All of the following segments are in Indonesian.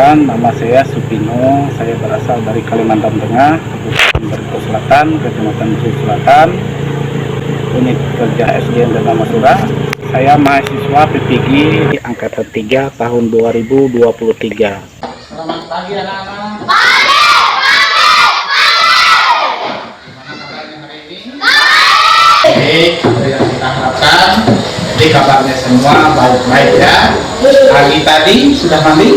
Perkenalkan, nama saya Supino. Saya berasal dari Kalimantan Tengah, Kabupaten Barito Selatan, Kecamatan Bukit Selatan, unit kerja SDM dan Masura. Saya mahasiswa PPG angkatan 3 tahun 2023. Selamat pagi anak-anak. Baik, seperti yang kita harapkan, jadi kabarnya semua baik-baik ya. Pagi tadi sudah mandi?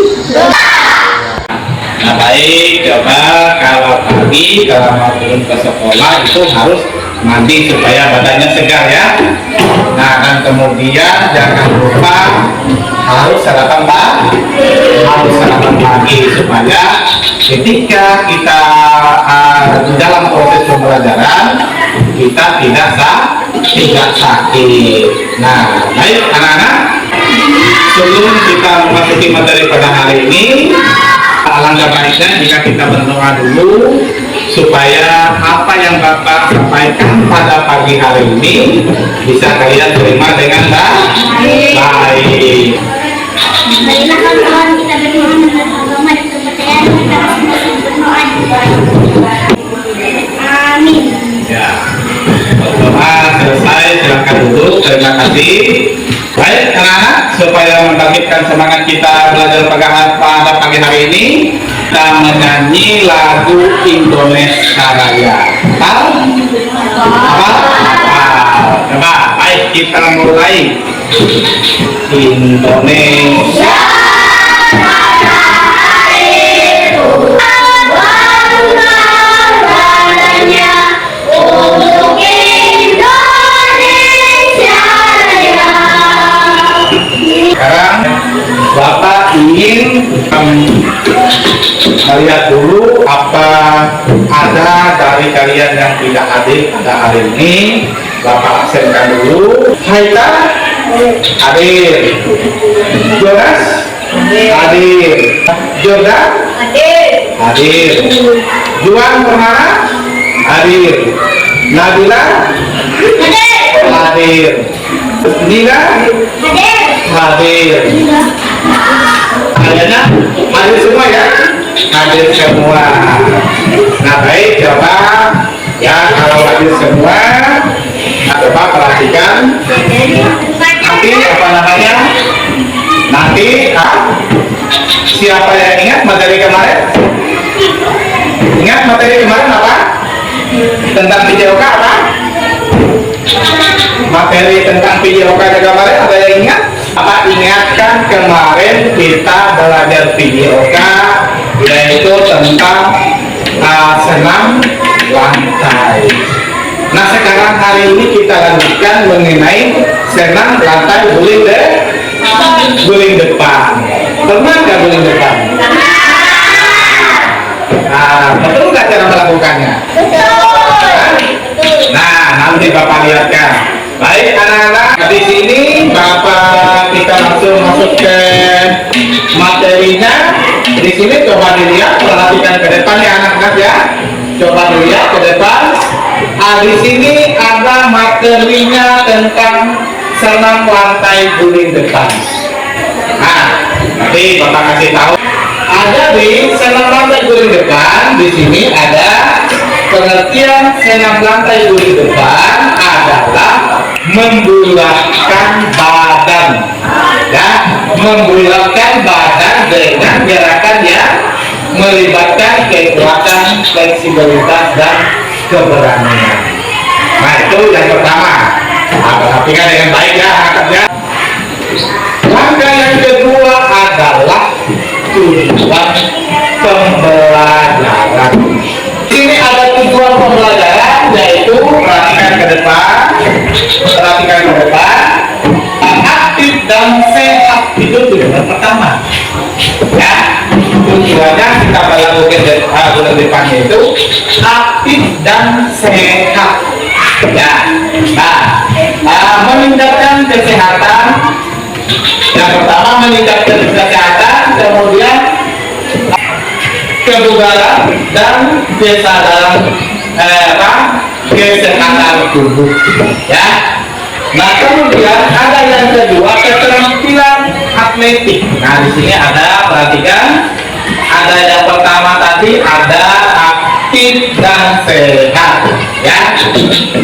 Nah baik, coba kalau pagi kalau mau turun ke sekolah itu harus mandi supaya badannya segar ya. Nah dan kemudian jangan lupa harus sarapan pagi supaya ketika kita di dalam proses pembelajaran kita tidak sakit. Nah baik anak-anak, sebelum kita memasuki materi pada hari ini, alangkah baiknya jika kita berdoa dulu supaya apa yang Bapak sampaikan pada pagi hari ini bisa kalian terima dengan baik. Marilah kawan-kawan kita berdoa dengan agama dan kepercayaan kita masing-masing berdoa juga. Amin. Ya, berdoa selesai, silakan duduk. Terima kasih. Baik anak-anak, supaya membangkitkan semangat kita belajar pada pagi hari ini, kita menyanyi lagu Indonesia Raya. Tahu? Apa? Coba, baik kita mulai. Indonesia sekarang Bapak ingin melihat dulu apa ada dari kalian yang tidak hadir pada hari ini. Bapak absenkan dulu. Haita hadir, Jonas hadir, Jordan hadir, Juan Permana hadir, Nabila hadir, Nina hadir. Kayaknya hadir semua ya? Hadir semua. Nah baik, coba ya kalau hadir semua, coba perhatikan. Nanti apa namanya? Nanti siapa yang ingat materi kemarin? Ingat materi kemarin apa? Tentang PJOK apa? Materi tentang PJOK kemarin ada yang ingat? Apa ingatkan kemarin kita belajar PJOK yaitu tentang senam lantai. Nah sekarang hari ini kita lanjutkan mengenai senam lantai guling depan. Pernah nggak guling depan? Nah betul nggak cara melakukannya? Nah nanti Bapak lihatkan. Baik anak-anak, di sini Bapak kita langsung masuk ke materinya. Di sini coba dilihat, perhatikan ke depan ya anak-anak ya. Coba dilihat ke depan. Di sini ada materinya tentang senam lantai guling depan. Nah, nanti Bapak kasih tahu. Ada di senam lantai guling depan. Di sini ada pengertian senam lantai guling depan adalah membulatkan badan, ya, membulatkan badan dengan gerakan yang melibatkan kekuatan, fleksibilitas dan keberanian. Nah itu yang pertama. Perhatikan dengan baik ya anak-anaknya. Langkah yang kedua adalah tujuan pembelajaran. Ini ada tujuan pembelajaran yaitu perhatikan ke depan, aktif dan sehat itu tujuan pertama. Ya, tujuannya kita melakukan bulan depannya itu aktif dan sehat. Ya, meningkatkan kesehatan. Yang pertama meningkatkan kesehatan, kemudian kebugaran dan kesadaran kesehatan tubuh. Ya. Nah kemudian ada yang kedua keterampilan atletik. Nah di sini ada perhatikan Ada yang pertama tadi ada aktif dan sehat, ya.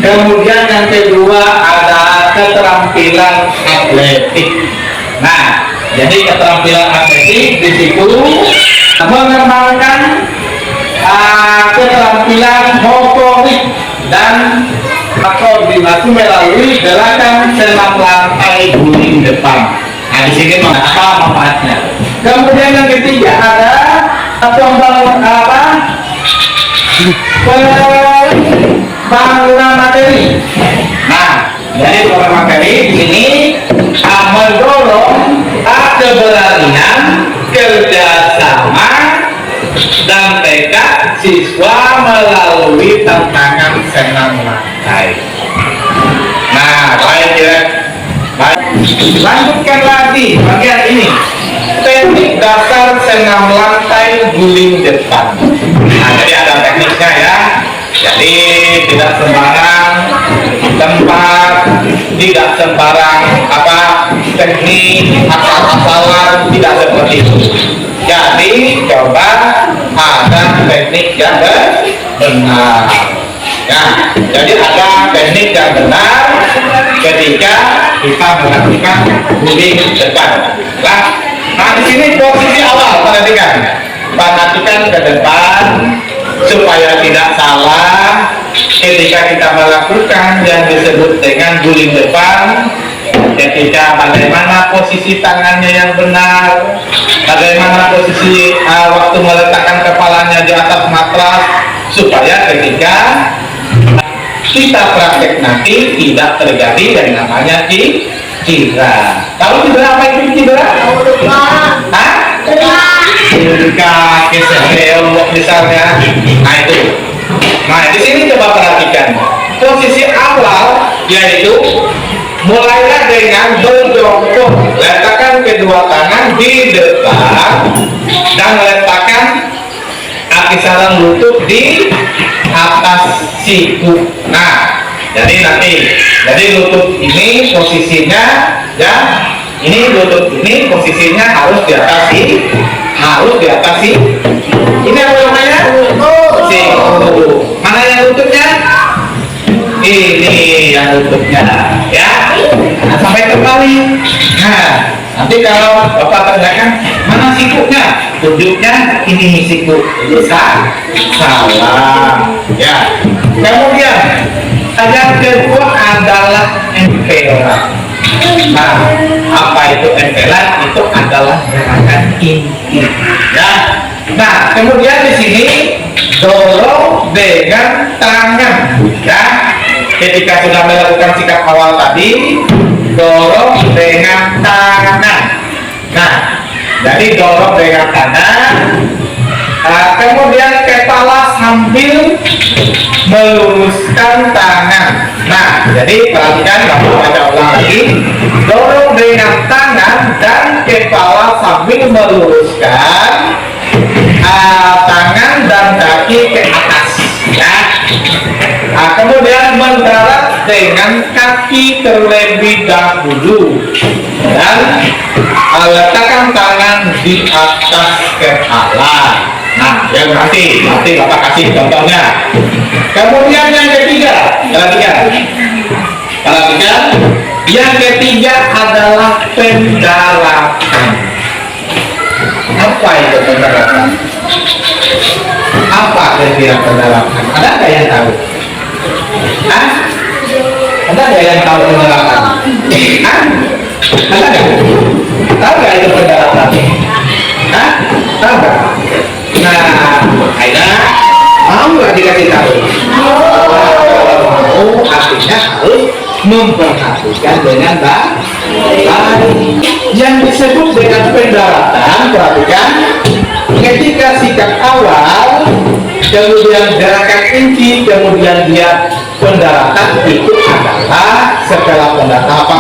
Kemudian yang kedua ada keterampilan atletik. Nah, jadi keterampilan atletik di situ mengembangkan keterampilan motorik dan koordinasi melalui gerakan senam lantai guling depan. Nah, di sini apa manfaatnya? Kemudian yang ketiga ada pembangunan materi. Nah, jadi pembangunan materi di sini mendorong keberanian, kerjasama, dan tekad siswa melalui tantangan senam lantai. Nah, baik ya. Lanjutkan lagi bagian ini, teknik dasar senam lantai guling depan. Nah, jadi ada tekniknya ya. Jadi tidak sembarang tempat, tidak sembarang teknik asal-asalan, tidak seperti itu. Jadi coba ada teknik yang benar. Ya, jadi ada teknik yang benar ketika kita melakukan guling depan. Nah, di sini posisi awal perhatikan ke depan supaya tidak salah ketika kita melakukan yang disebut dengan guling depan. Ketika bagaimana posisi tangannya yang benar, bagaimana posisi waktu meletakkan kepalanya di atas matras, supaya ketika kita praktek nanti tidak terjadi yang namanya cedera. Tahu cedera apa itu cedera? Hah? Cedera keseluruhan misalnya. Nah itu. Nah di sini coba perhatikan posisi awal, yaitu mulailah dengan berjongkok, letakkan kedua tangan di depan dan letakkan kaki sarang lutut di atas siku. Nah, jadi lutut ini posisinya ya, ini lutut ini posisinya harus di atas ini apa namanya? Siku. Mana yang lututnya? Ini yang lututnya ya. Nah, sampai kembali. Nah, nanti kalau Bapak tanyakan mana sikunya, tunjuknya ini siku. Bisa salah ya. Kemudian yang kedua adalah empelan. Nah, apa itu empelan? Itu adalah gerakan inti ya. Nah, kemudian di sini dorong dengan tangan ya. Ketika sudah melakukan sikap awal tadi, dorong dengan tangan. Nah, jadi dorong dengan tangan. Kemudian kepala sambil meluruskan tangan. Nah, jadi perhatikan, Bapak baca ulang lagi. Dorong dengan tangan dan kepala sambil meluruskan tangan dan kaki ke atas. Ya. Nah, kemudian mendarat dengan kaki terlebih dahulu dan letakkan tangan di atas kepala. Nah, yang nanti Bapak kasih contohnya. Kemudian yang ketiga, perhatikan. Yang ketiga adalah pendaratan. Apa itu pendaratan? Apa kira-kira pendaratan? Ada nggak yang tahu? Hah? Ada nggak yang tahu pendaratan? Hah? Ada nggak? Tahu nggak itu pendaratan? Hah? Tahu nggak? Nah, Aida, mau nggak dikasih tahu? Mau, artinya harus memperhatikan dengan baik. Yang disebut dengan pendaratan, perhatikan, ketika sikap awal, kemudian gerakan inti, kemudian dia pendaratan, itu adalah setelah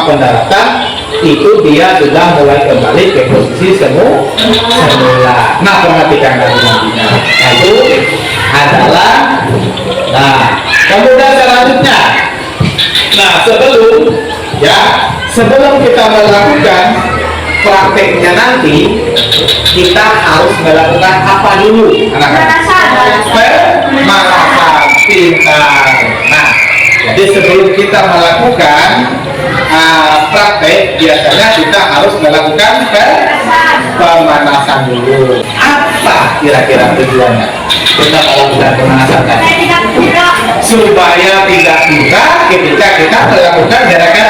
pendaratan itu dia sudah mulai kembali ke posisi semula. Nah, perhatikan lagi nantinya. Nah, itu adalah. Nah, kemudian selanjutnya. Nah, sebelum kita melakukan prakteknya nanti kita harus melakukan apa dulu, anak-anak? Pemanasan pintar. Nah, jadi sebelum kita melakukan praktek, biasanya kita harus melakukan pemanasan dulu. Apa kira-kira tujuannya kita melakukan pemanasan tadi? Supaya tidak buka ketika kita melakukan gerakan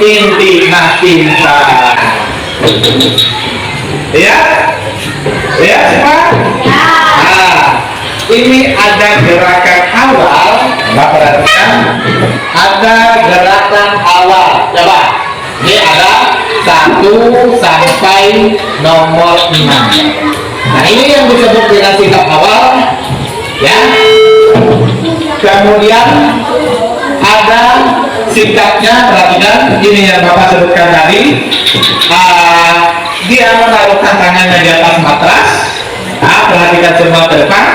intimah pintar. Ya, ya semua. Nah, ini ada gerakan awal. Coba perhatikan. Ada gerakan awal. Coba. Ini ada 1 sampai nomor 6. Nah, ini yang disebut dengan sikap awal. Ya. Kemudian ada sikapnya, perhatikan. Ini yang Bapak sebutkan tadi. Dia menaruhkan tangannya di atas matras. Nah, perhatikan semua ke depan.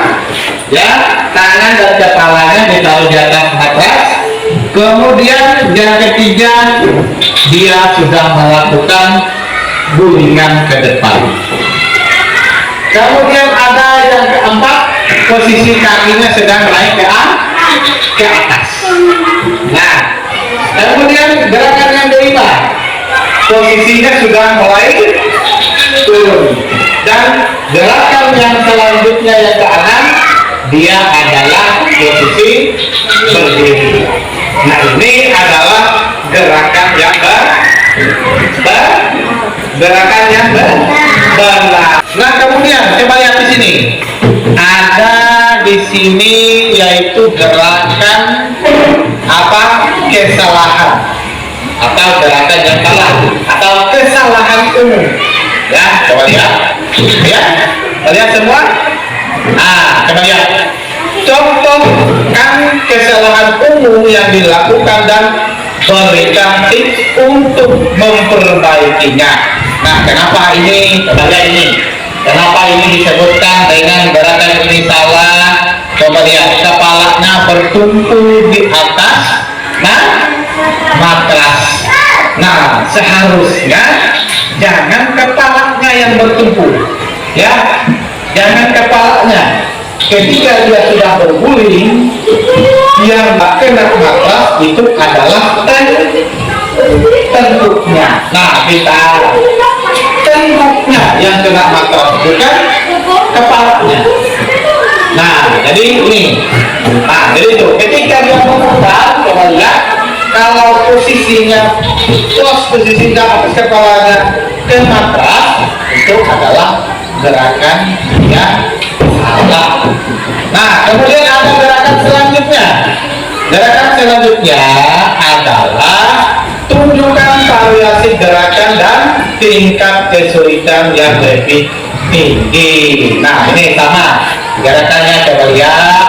Ya, tangan dan kepalanya ditaruh di atas matras. Kemudian yang ketiga, dia sudah melakukan gulingan ke depan. Kemudian ada yang keempat, posisi kakinya sedang naik ke atas. Nah, kemudian gerakan yang kelima, posisinya sudah mulai turun. Dan gerakan yang selanjutnya yang keenam, dia adalah posisi berdiri. Nah, ini adalah gerakan yang benar. Nah, kemudian coba lihat di sini. Ada di sini yaitu gerakan apa? Kesalahan atau gerakan yang salah atau kesalahan umum. Ya, coba lihat. Ya, lihat semua. Nah, coba lihat. Contohkan kesalahan umum yang dilakukan dan berikan tips untuk memperbaikinya. Nah, kenapa ini? Coba lihat ini. Kenapa ini disebutkan dengan gerakan ini salah? Coba lihat, kepalanya bertumpu di atas matras. Nah, seharusnya jangan kepalanya yang bertumpu, ya, jangan kepalanya. Ketika dia sudah berguling, yang kena matras itu adalah tengkuknya. Nah, kita tengkuknya yang kena matras, bukan kepalanya. Nah, jadi ini. Nah, jadi itu. Ketika dia memutar, coba lihat. Kalau posisinya atas kepalanya ke matras, itu adalah gerakan yang salah. Nah, kemudian ada gerakan selanjutnya. Gerakan selanjutnya adalah tunjukkan variasi gerakan dan tingkat kesulitan yang lebih tinggi. Nah, ini sama gerakannya, coba lihat.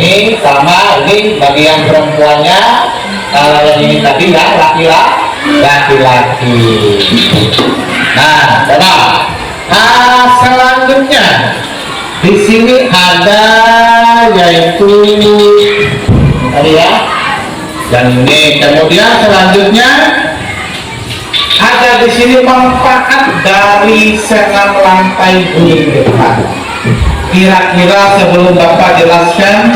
Ini sama, ini bagi yang perempuannya. Kalau yang ini tadi ya laki-laki. Nah, coba. Selanjutnya di sini ada yaitu tadi ya. Dan ini kemudian selanjutnya ada di sini manfaat dari senam lantai guling depan. Kira-kira sebelum Bapak jelaskan,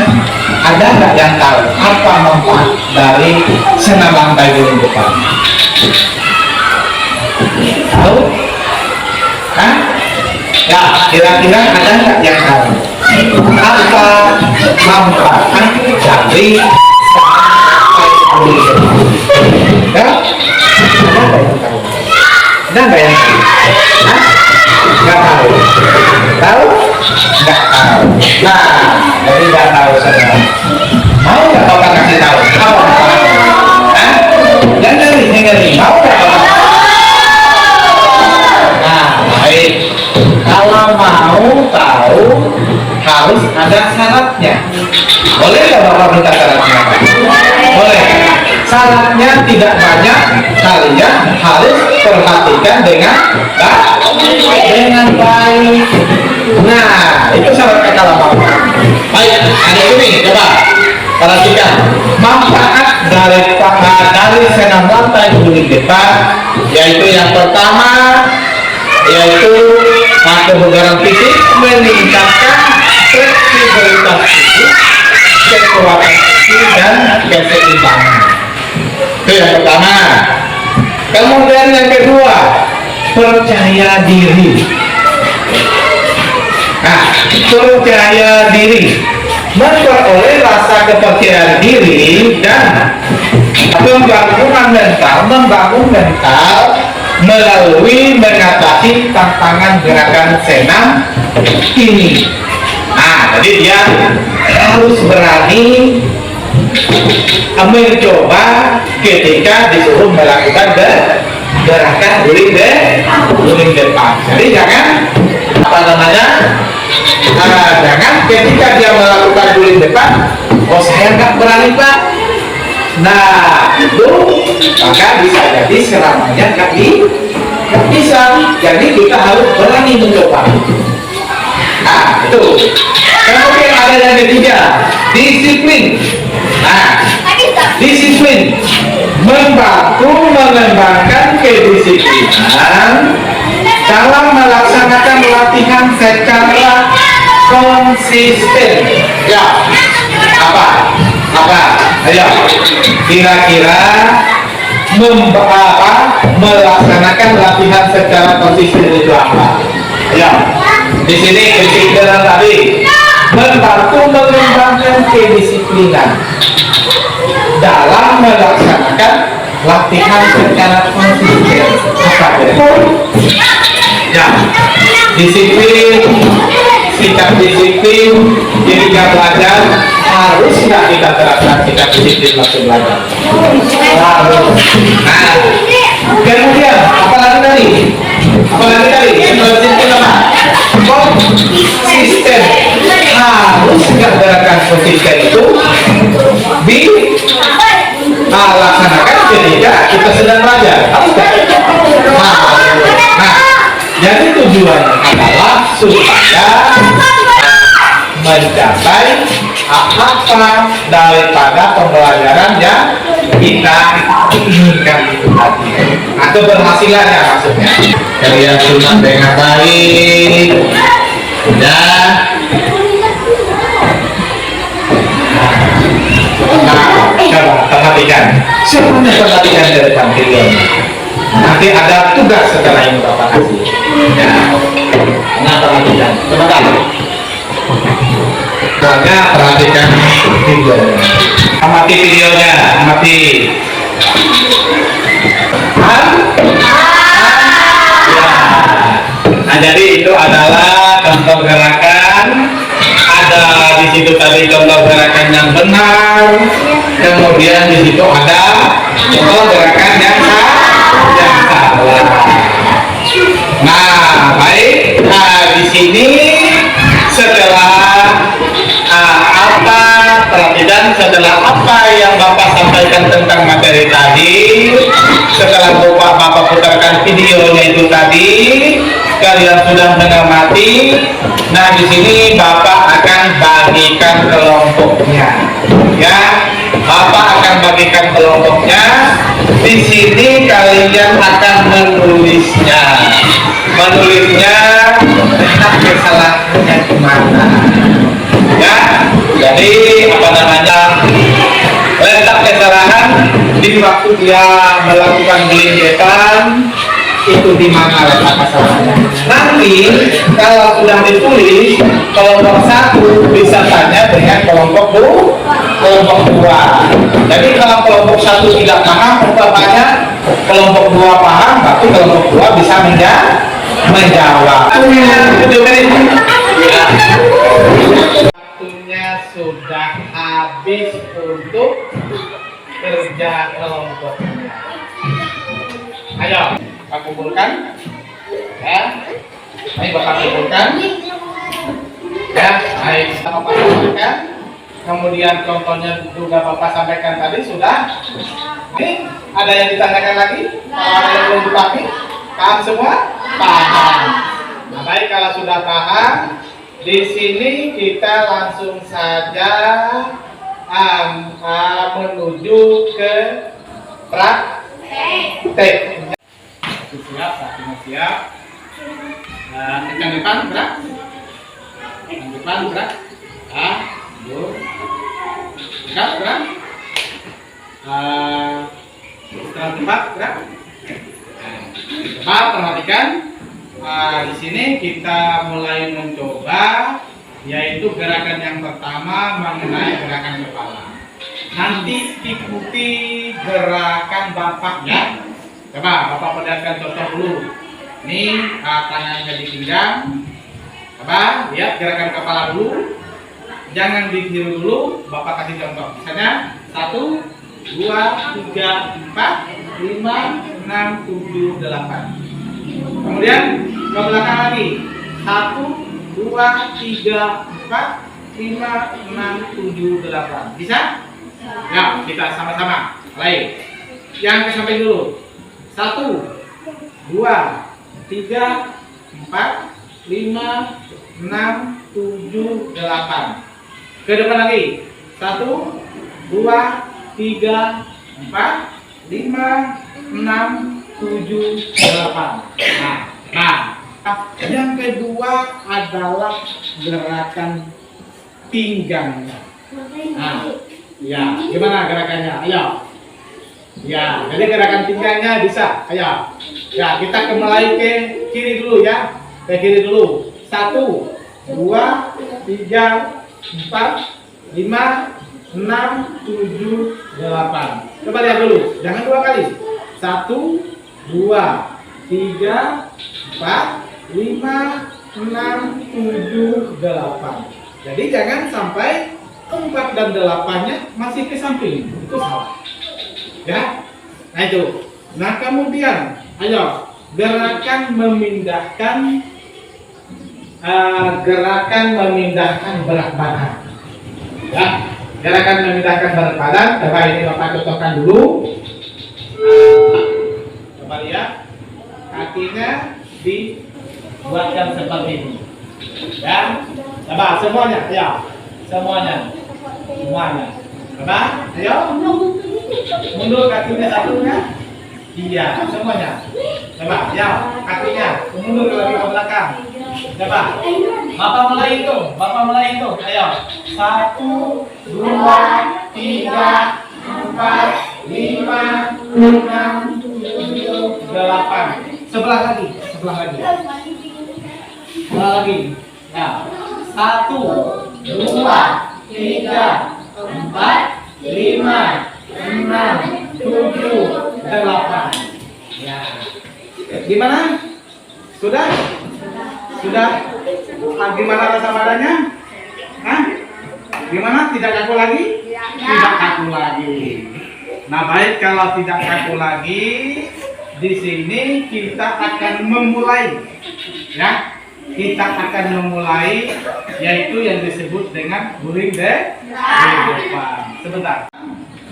ada nggak yang tahu apa manfaat dari senam lantai guling depan? Tahu? Hah? Ya, kira-kira ada nggak yang tahu apa manfaat dari ya? Ada nggak yang tahu? Hah? Nggak tahu? Tahu? Nggak tahu. Nah, jadi nggak tahu saudara. Mau nggak Bapak kasih tahu? Apa manfaatnya? Hah? Jangan ngeri. Mau nggak Bapak? Nah, baik. Kalau mau tahu harus ada syaratnya. Boleh nggak Bapak minta syaratnya? Boleh. Syaratnya tidak banyak, kalian harus perhatikan dengan baik. Nah, itu syaratnya kalau Bapak. Baik, ada ini coba. Perhatikan manfaat dari senam lantai guling depan, yaitu yang pertama yaitu kebugaran fisik, meningkatkan fleksibilitas tubuh, kekuatan fisik dan keseimbangan. Itu yang pertama. Kemudian yang kedua, percaya diri. Nah, percaya diri memperoleh rasa kepercayaan diri dan membangun mental melalui mengatasi tantangan gerakan senam ini. Nah, jadi dia harus berani mencoba ketika disuruh melakukan gerakan guling depan. Jadi jangan jangan ketika dia melakukan guling depan, oh saya nggak berani Pak. Nah itu maka bisa jadi selamanya nggak bisa. Jadi kita harus berani mencoba. Nah itu. Kemudian ada yang ketiga, disiplin. Nah, disiplin membantu mengembangkan kedisiplinan dalam melaksanakan latihan secara konsisten. Ya, apa? Ayo, kira-kira melaksanakan latihan secara konsisten itu apa? Ya, di sini kedisiplinan tadi membantu mengembangkan kedisiplinan dalam melaksanakan latihan secara konsisten. Apa itu? Ya, disiplin, sikap disiplin ketika belajar harus nggak kita terapkan sikap disiplin waktu belajar? Harus. Nah, kemudian apalagi tadi? Konsisten apa? Konsisten. Harus nggak gerakan konsisten itu dilaksanakan ketika kita sedang belajar. Harus nggak? Nah, jadi tujuannya adalah supaya mencapai apa daripada pembelajaran yang kita inginkan itu tadi. Nah, keberhasilannya maksudnya. Kalian sunat dengan baik dan coba perhatikan. Semuanya perhatikan dari video. Nanti ada tugas setelah ini Bapak kasih. Ya. Nah, perhatikan. Sebentar. Soalnya perhatikan videonya. Amati videonya, amati. Ya. Nah, jadi itu adalah contoh gerakan. Ada di situ tadi contoh gerakan yang benar. Kemudian di situ ada contoh gerakan yang salah. Nah, baik. Nah, di sini setelah perhatikan setelah apa yang Bapak sampaikan tentang materi tadi, setelah Bapak putarkan videonya itu tadi, kalian sudah mengamati. Nah, di sini Bapak akan bagikan kelompoknya. Ya, Bapak akan bagikan kelompoknya. Di sini kalian akan menulisnya. Letak kesalahannya di mana. Ya, jadi letak kesalahan di waktu dia melakukan guling depan itu di mana letak kesalahannya. Nanti kalau sudah ditulis, kelompok 1 bisa tanya dengan kelompok 2. Jadi kalau kelompok 1 tidak paham, umpamanya kelompok 2 paham, berarti kelompok 2 bisa menjawab. Waktunya sudah habis untuk kerja kelompoknya. Ayo, Bapak kumpulkan. Ya, ayo Bapak kumpulkan. Ya, ayo Bapak kumpulkan. Kemudian contohnya juga Bapak sampaikan tadi sudah. Ini ada yang ditanyakan lagi? Kalau ada yang belum dipahami? Paham semua? Paham. Nah, baik, kalau sudah paham, di sini kita langsung saja menuju ke praktek. Siap, sakinya siap. Kencang depan gerak. Kencang depan gerak. Gerak. Setelah tempat gerak. Coba perhatikan. Di sini kita mulai mencoba, yaitu gerakan yang pertama mengenai gerakan kepala. Nanti ikuti gerakan Bapak ya. Coba Bapak perlihatkan contoh dulu. Ini tangannya di pinggang. Coba lihat gerakan kepala dulu. Jangan di kiri dulu. Bapak kasih contoh. Misalnya 1, 2, 3, 4, 5, 6, 7, 8. Kemudian ke belakang lagi. 1, 2, 3, 4, 5, 6, 7, 8. Bisa? Ya, kita sama-sama. Mulai. Yang ke samping dulu. 1, 2, 3, 4, 5, 6, 7, 8. Ke depan lagi. 1, 2, 3, 4, 5, 6, 7, 8. Nah, yang kedua adalah gerakan pinggang. Nah, ya, gimana gerakannya? Ayo. Ya, jadi gerakan pinggangnya bisa. Ayo. Ya, kita kembali ke kiri dulu ya. Ke kiri dulu. 1, 2, 3, 4, 5, 6, 7, 8. Coba lihat dulu. Jangan 2 kali. 1, 2, 3, 4, 5, 6, 7, 8. Jadi jangan sampai 4 dan 8-nya masih ke samping. Itu salah. Ya. Nah itu. Nah kemudian, ayo gerakan memindahkan berat badan. Ya. Gerakan memindahkan berat badan. Coba ini Bapak contohkan dulu. Coba lihat. Kakinya dibuatkan seperti ini. Ya, coba semuanya, ya, semuanya. Coba, ayo, mundur kakinya satunya. Iya, semuanya. Coba, ya, kakinya mundur lagi ke belakang. Coba, Bapak mulai hitung. Ayo, 1, 2, 3, 4, 5, 6, 7, 8. Sebelah lagi. Nah, 1, 2, 3, 4, 5, 6, 7, 8. Ya. Gimana? Sudah? Gimana rasa badannya? Hah? Gimana? Tidak kaku lagi? Tidak kaku lagi. Nah, baik kalau tidak kaku lagi. Di sini kita akan memulai, ya. Kita akan memulai, yaitu yang disebut dengan guling depan. Sebentar.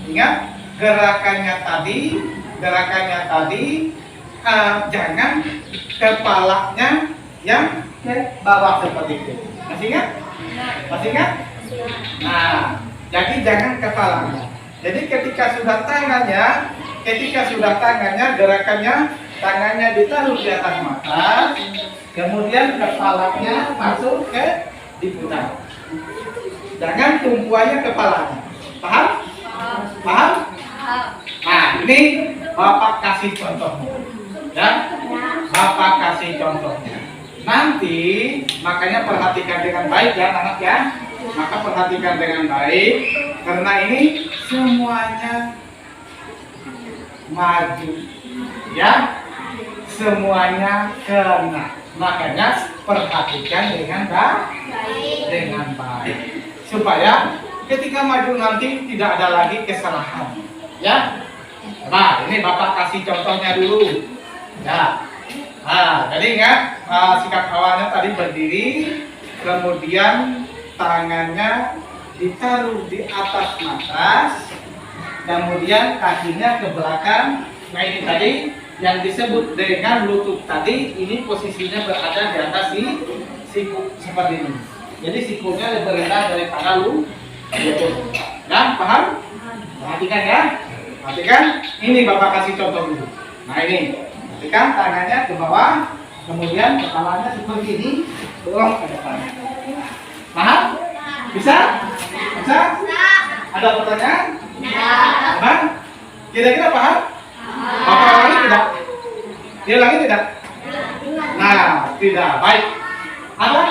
Ingat gerakannya tadi, jangan kepalanya yang ke bawah seperti itu. Masih ingat? Nah, jadi jangan kepalanya. Jadi ketika sudah tangannya, gerakannya tangannya ditaruh di atas mata, kemudian kepalanya masuk ke diputar. Jangan tumpuannya kepalanya. Paham? Nah, ini Bapak kasih contohnya. Ya? Bapak kasih contohnya. Nanti makanya perhatikan dengan baik ya anak ya. Maka perhatikan dengan baik karena ini semuanya maju ya, semuanya kena, makanya perhatikan dengan baik supaya ketika maju nanti tidak ada lagi kesalahan ya. Nah ini Bapak kasih contohnya dulu ya. Nah jadi ingat sikap awalnya tadi berdiri, kemudian tangannya ditaruh di atas mata, kemudian kakinya ke belakang. Nah ini tadi yang disebut dengan lutut tadi, ini posisinya berada di atas siku seperti ini. Jadi sikunya lebih rendah daripada Ya, paham? Perhatikan ya. Perhatikan. Ini Bapak kasih contoh dulu. Nah ini, perhatikan tangannya ke bawah, kemudian kepalanya seperti ini, dorong ke depan. Paham? Bisa? Bisa? Ada pertanyaan? Paham? Kira-kira paham? Bapak ulangi tidak? Dia ulangi tidak? Nah, tidak. Baik. Ada?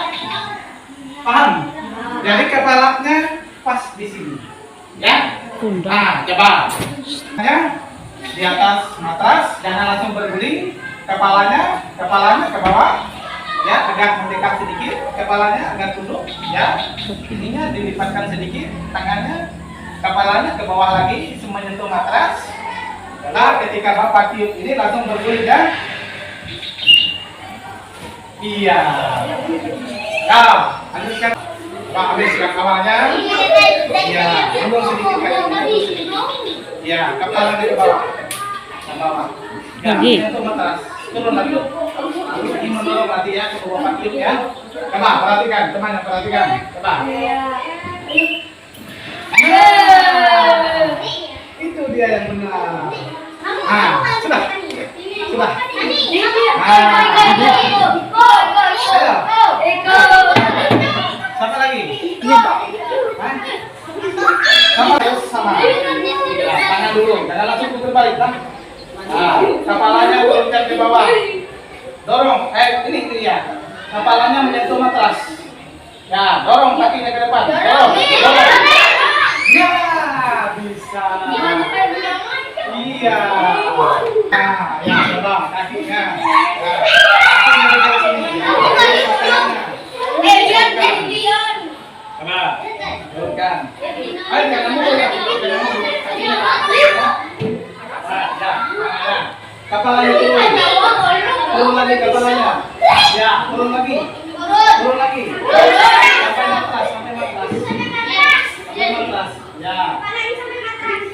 Paham? Jadi kepalanya pas di sini. Ya? Nah, coba. Ya, di atas matras, jangan langsung berguling. Kepalanya ke bawah. Ya, agak mendekat sedikit. Kepalanya agak tunduk. Ya, ininya dilipatkan sedikit. Tangannya, kepalanya ke bawah lagi, menyentuh matras. Nah, ketika Bapak tiup ini langsung berguling ya. Iya. Nah, lanjutkan. Pak habiskan awalnya. Iya, mundur sedikit kaki. Iya, kepalanya ke bawah. Ke bawah. Ya, menyentuh matras. Turun lagi. Ini mendorong nanti ya ke bawah Pak tiup ya. Coba perhatikan, teman perhatikan. Coba. Itu dia yang benar. Sudah. Sudah. Sama lagi. Sama. Tangan dulu, jangan langsung putar balik, kan? Kepalanya turunkan ke bawah. Dorong, ini ya. Kepalanya menyentuh matras. Ya, dorong kakinya ke depan. Dorong. Ya, bisa. Iya. Nah, ya, dorong kakinya. Coba, turunkan. Ayo, jangan mukul ya. Kepalanya turun. Turun lagi kepalanya. Ya, turun lagi. Turun lagi. Sampai matras. Sampai matras. Ya.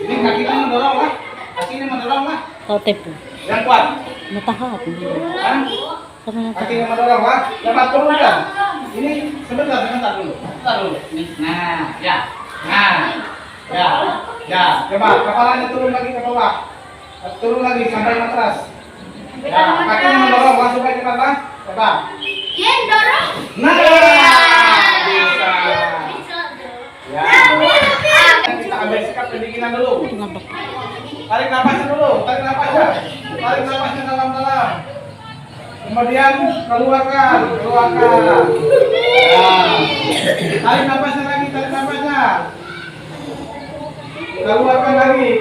Ini kakinya mendorong lah. Kakinya mendorong lah. Kau tepu. Yang kuat. Matahat. Kakinya mendorong lah. Dapat turun kan? Ini sebentar dulu. Sebentar dulu. Nah, ya. Nah. Ya. Ya, coba kepalanya turun lagi ke bawah. Turun lagi sampai matras. Ya, kakinya mendorong langsung ke depan lah. Coba. Dia dorong. Nah, bisa. Ya. Kita ambil sikap pendinginan dulu. Tarik nafasnya dulu, tarik nafasnya. Tarik nafasnya dalam-dalam. Kemudian keluarkan. Ya. Tarik nafasnya lagi, tarik nafasnya. Keluarkan lagi.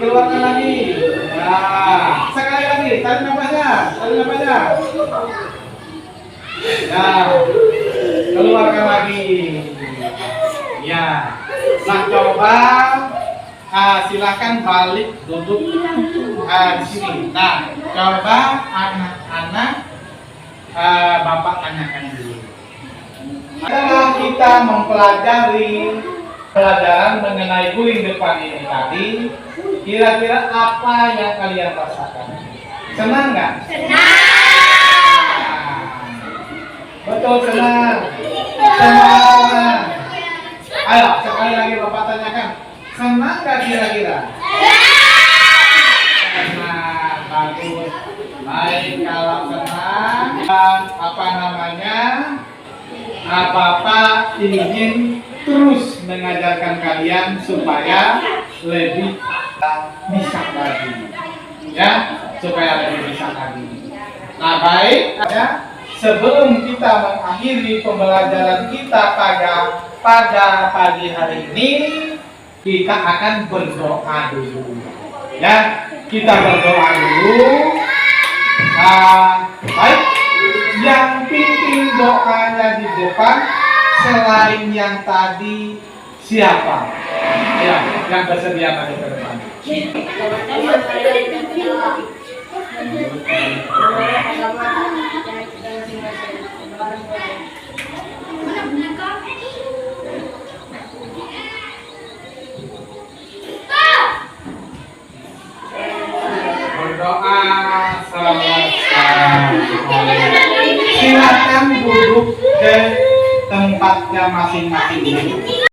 Nah, sekali lagi, tarik nafasnya. Ya, keluarkan lagi. Ya, nah coba silakan balik duduk di sini. Nah, coba anak-anak Bapak tanyakan dulu. Adalah kita mempelajari pelajaran mengenai guling depan ini tadi, kira-kira apa yang kalian rasakan? Senang nggak? Senang. Betul, senang. Senang. Ayo, sekali lagi Bapak tanyakan, senang nggak kira-kira? Senang, bagus. Baik, kalau senang, apa namanya? Bapak ingin terus mengajarkan kalian supaya lebih bisa lagi, ya, supaya lebih bisa lagi. Nah, baik, ya, sebelum kita mengakhiri pembelajaran kita pada pagi hari ini, kita akan berdoa dulu, ya, kita berdoa dulu. Baik, yang pimpin doanya di depan selain yang tadi siapa? Ya, yang bersedia maju ke depan. Berdoa selesai. Silakan duduk ke tempatnya masing-masing.